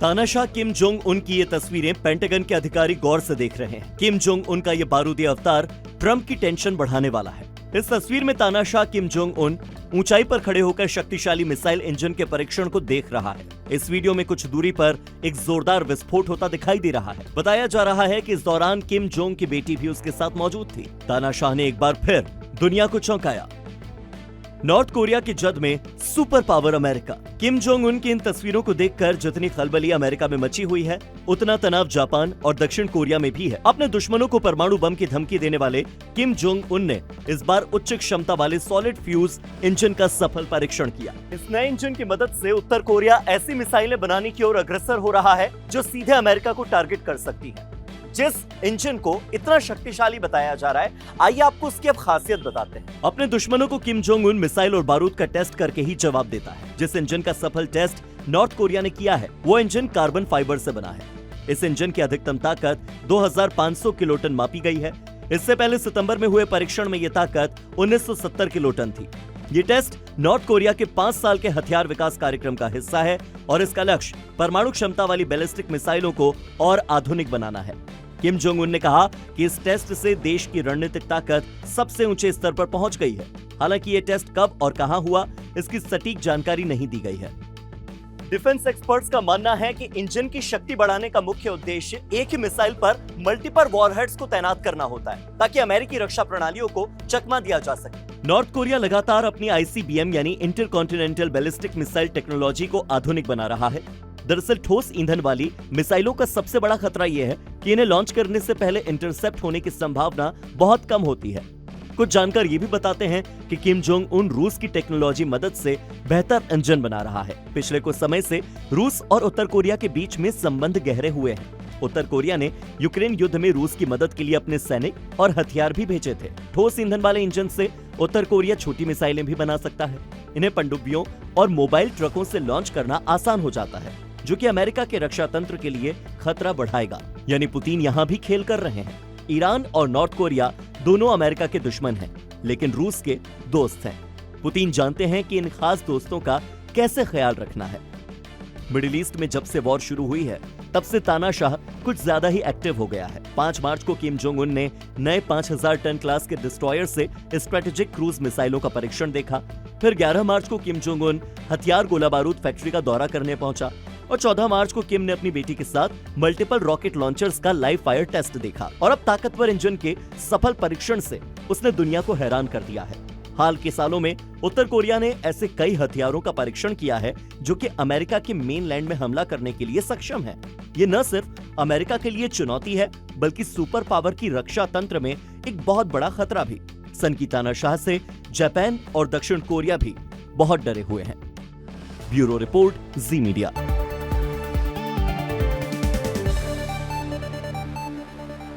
तानाशाह Kim Jong Un की ये तस्वीरें पेंटागन के अधिकारी गौर से देख रहे हैं। किम जोंग उन का ये बारूदी अवतार ट्रंप की टेंशन बढ़ाने वाला है। इस तस्वीर में तानाशाह किम जोंग उन ऊंचाई पर खड़े होकर शक्तिशाली मिसाइल इंजन के परीक्षण को देख रहा है। इस वीडियो में कुछ दूरी पर एक जोरदार विस्फोट होता दिखाई दे रहा है। बताया जा रहा है कि इस दौरान किम जोंग की बेटी भी उसके साथ मौजूद थी। तानाशाह ने एक बार फिर दुनिया को चौंकाया। नॉर्थ कोरिया की जद में super power America. Kim Jong Un की इन तस्वीरों को देखकर जितनी खलबली अमेरिका में मची हुई है, उतना तनाव जापान और दक्षिण कोरिया में भी है। अपने दुश्मनों को परमाणु बम की धमकी देने वाले किम जोंग उन ने इस बार उच्च क्षमता वाले सॉलिड फ्यूज इंजन का सफल परीक्षण किया। इस नए इंजन की मदद से उत्तर कोरिया ऐसी मिसाइलें बनाने की ओर अग्रसर हो रहा है जो सीधे अमेरिका को टारगेट कर सकती है। जिस इंजन को इतना शक्तिशाली बताया जा रहा है, आइए आपको उसकी अब खासियत बताते हैं। अपने दुश्मनों को किम जोंग उन मिसाइल और बारूद का टेस्ट करके ही जवाब देता है। जिस इंजन का सफल टेस्ट नॉर्थ कोरिया ने किया है, वो इंजन कार्बन फाइबर से बना है। इस इंजन की अधिकतम ताकत 2500 किलोटन मापी गई है। इससे पहले सितंबर में हुए परीक्षण में ये ताकत 1970 किलोटन थी। ये टेस्ट नॉर्थ कोरिया के 5 साल के हथियार विकास कार्यक्रम का हिस्सा है और इसका लक्ष्य परमाणु क्षमता वाली बैलिस्टिक मिसाइलों को और आधुनिक बनाना है। किम जोंग उन ने कहा कि इस टेस्ट से देश की रणनीतिक ताकत सबसे ऊंचे स्तर पर पहुंच गई है। हालांकि ये टेस्ट कब और कहां हुआ, इसकी सटीक जानकारी नहीं दी गई है। डिफेंस एक्सपर्ट्स का मानना है कि इंजन की शक्ति बढ़ाने का मुख्य उद्देश्य एक ही मिसाइल पर मल्टीपल वॉरहेड्स को तैनात करना होता है, ताकि अमेरिकी रक्षा प्रणालियों को चकमा दिया जा सके। नॉर्थ कोरिया लगातार अपनी ICBM यानी इंटरकॉन्टिनेंटल बैलिस्टिक मिसाइल टेक्नोलॉजी को आधुनिक बना रहा है। दरअसल ठोस ईंधन वाली मिसाइलों का सबसे बड़ा खतरा यह है कि इन्हें लॉन्च करने से पहले इंटरसेप्ट होने की संभावना बहुत कम होती है। कुछ जानकार ये भी बताते हैं कि किम जोंग उन रूस की टेक्नोलॉजी मदद से बेहतर इंजन बना रहा है। पिछले कुछ समय से रूस और उत्तर कोरिया के बीच में संबंध गहरे हुए हैं। उत्तर कोरिया ने यूक्रेन युद्ध में रूस की मदद के लिए अपने सैनिक और हथियार भी भेजे थे। ठोस ईंधन वाले इंजन से उत्तर कोरिया छोटी मिसाइलें भी बना सकता है। इन्हें पनडुब्बियों और मोबाइल ट्रकों से लॉन्च करना आसान हो जाता है, जो कि अमेरिका के रक्षा तंत्र के लिए खतरा बढ़ाएगा। यानी पुतिन यहाँ भी खेल कर रहे हैं। ईरान और नॉर्थ कोरिया दोनों अमेरिका के दुश्मन हैं, लेकिन रूस के दोस्त हैं। पुतिन जानते हैं कि इन खास दोस्तों का कैसे ख्याल रखना है। मिडिल ईस्ट में जब से वॉर शुरू हुई है, तब से तानाशाह कुछ ज्यादा ही एक्टिव हो गया है। 5 मार्च को किम जोंग उन ने नए 5000 टन क्लास के डिस्ट्रॉयर से स्ट्रेटेजिक क्रूज मिसाइलों का परीक्षण देखा। फिर 11 मार्च को किम जोंग उन हथियार गोला बारूद फैक्ट्री का दौरा करने पहुंचा और 14 मार्च को किम ने अपनी बेटी के साथ मल्टीपल रॉकेट लॉन्चर्स का लाइव फायर टेस्ट देखा। और अब ताकतवर इंजन के सफल परीक्षण से उसने दुनिया को हैरान कर दिया है। हाल के सालों में उत्तर कोरिया ने ऐसे कई हथियारों का परीक्षण किया है जो कि अमेरिका के मेनलैंड में हमला करने के लिए सक्षम है। ये न सिर्फ अमेरिका के लिए चुनौती है, बल्कि सुपर पावर की रक्षा तंत्र में एक बहुत बड़ा खतरा भी। सन की तानाशाह से जापान और दक्षिण कोरिया भी बहुत डरे हुए हैं। ब्यूरो रिपोर्ट, जी मीडिया।